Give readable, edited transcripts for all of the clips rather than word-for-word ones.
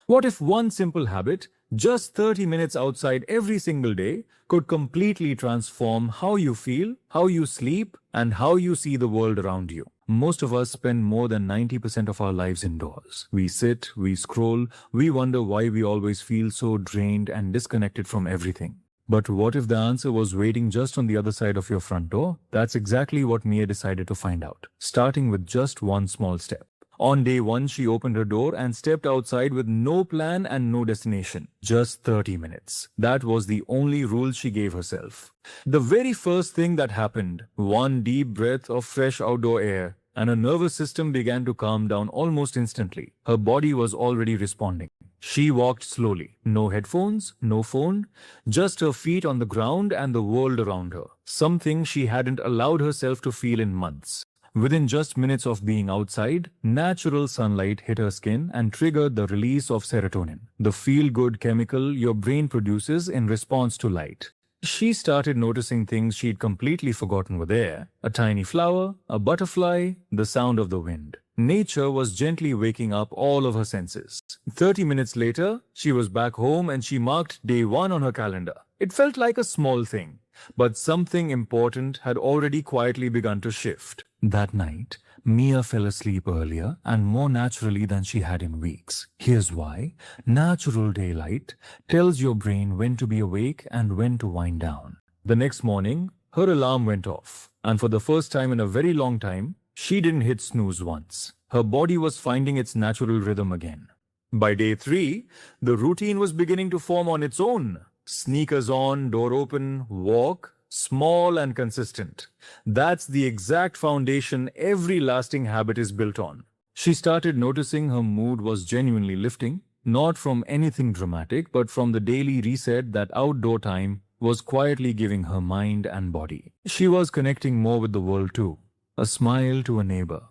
What if one simple habit, just 30 minutes outside every single day, could completely transform how you feel, how you sleep, and how you see the world around you? Most of us spend more than 90% of our lives indoors. We sit, we scroll, we wonder why we always feel so drained and disconnected from everything. But what if the answer was waiting just on the other side of your front door? That's exactly what Mia decided to find out, starting with just one small step. On day one, she opened her door and stepped outside with no plan and no destination. Just 30 minutes. That was the only rule she gave herself. The very first thing that happened, one deep breath of fresh outdoor air, and her nervous system began to calm down almost instantly. Her body was already responding. She walked slowly. No headphones, no phone, just her feet on the ground and the world around her. Something she hadn't allowed herself to feel in months. Within just minutes of being outside, natural sunlight hit her skin and triggered the release of serotonin, the feel-good chemical your brain produces in response to light. She started noticing things she'd completely forgotten were there. A tiny flower, a butterfly, the sound of the wind. Nature was gently waking up all of her senses. 30 minutes later, she was back home and she marked day one on her calendar. It felt like a small thing, but something important had already quietly begun to shift. That night, Mia fell asleep earlier and more naturally than she had in weeks. Here's why. Natural daylight tells your brain when to be awake and when to wind down. The next morning, her alarm went off, and for the first time in a very long time, she didn't hit snooze once. Her body was finding its natural rhythm again. By day 3, the routine was beginning to form on its own. Sneakers on, door open, walk, small and consistent. That's the exact foundation every lasting habit is built on. She started noticing her mood was genuinely lifting, not from anything dramatic, but from the daily reset that outdoor time was quietly giving her mind and body. She was connecting more with the world too. A smile to a neighbor,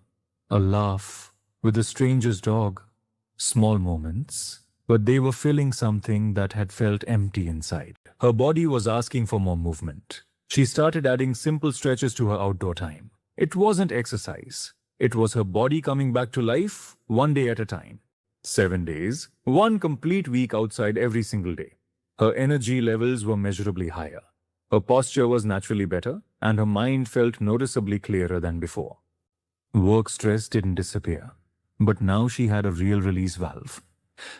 a laugh with a stranger's dog. Small moments, but they were filling something that had felt empty inside. Her body was asking for more movement. She started adding simple stretches to her outdoor time. It wasn't exercise. It was her body coming back to life, one day at a time. 7 days, one complete week outside every single day. Her energy levels were measurably higher. Her posture was naturally better, and her mind felt noticeably clearer than before. Work stress didn't disappear, but now she had a real release valve.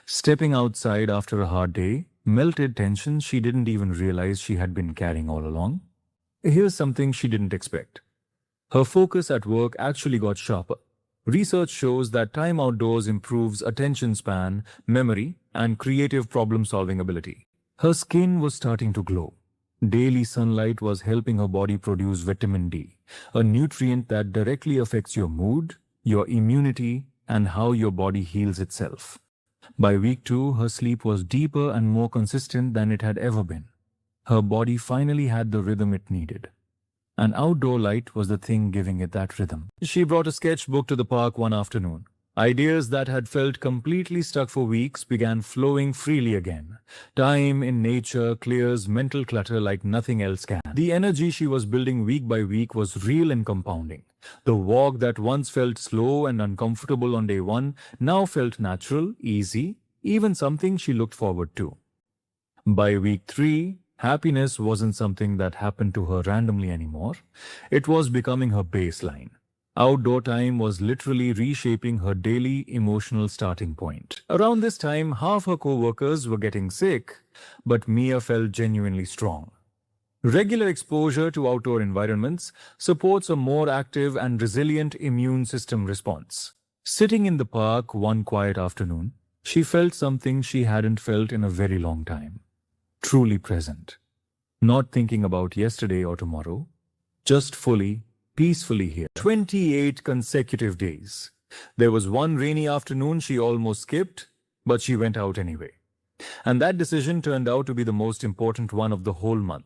Stepping outside after a hard day melted tension she didn't even realize she had been carrying all along. Here's something she didn't expect. Her focus at work actually got sharper. Research shows that time outdoors improves attention span, memory, and creative problem-solving ability. Her skin was starting to glow. Daily sunlight was helping her body produce vitamin D, a nutrient that directly affects your mood, your immunity, and how your body heals itself. By week 2, her sleep was deeper and more consistent than it had ever been. Her body finally had the rhythm it needed. And outdoor light was the thing giving it that rhythm. She brought a sketchbook to the park one afternoon. Ideas that had felt completely stuck for weeks began flowing freely again. Time in nature clears mental clutter like nothing else can. The energy she was building week by week was real and compounding. The walk that once felt slow and uncomfortable on day 1 now felt natural, easy, even something she looked forward to. By week 3, happiness wasn't something that happened to her randomly anymore. It was becoming her baseline. Outdoor time was literally reshaping her daily emotional starting point. Around this time, half her co-workers were getting sick, but Mia felt genuinely strong. Regular exposure to outdoor environments supports a more active and resilient immune system response. Sitting in the park one quiet afternoon, she felt something she hadn't felt in a very long time. Truly present. Not thinking about yesterday or tomorrow, just fully, peacefully here. 28 consecutive days. There was one rainy afternoon she almost skipped, but she went out anyway. And that decision turned out to be the most important one of the whole month.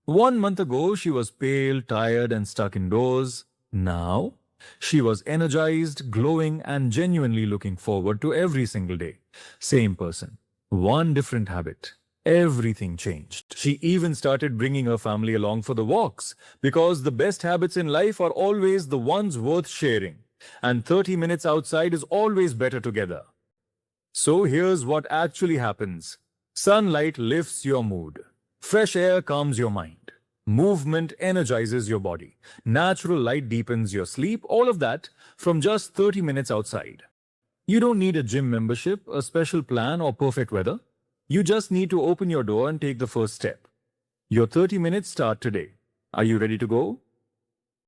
1 month ago, she was pale, tired, and stuck indoors. Now, she was energized, glowing, and genuinely looking forward to every single day. Same person. One different habit. Everything changed. She even started bringing her family along for the walks, because the best habits in life are always the ones worth sharing. And 30 minutes outside is always better together. So here's what actually happens. Sunlight lifts your mood. Fresh air calms your mind. Movement energizes your body. Natural light deepens your sleep. All of that from just 30 minutes outside. You don't need a gym membership, a special plan, or perfect weather. You just need to open your door and take the first step. Your 30 minutes start today. Are you ready to go?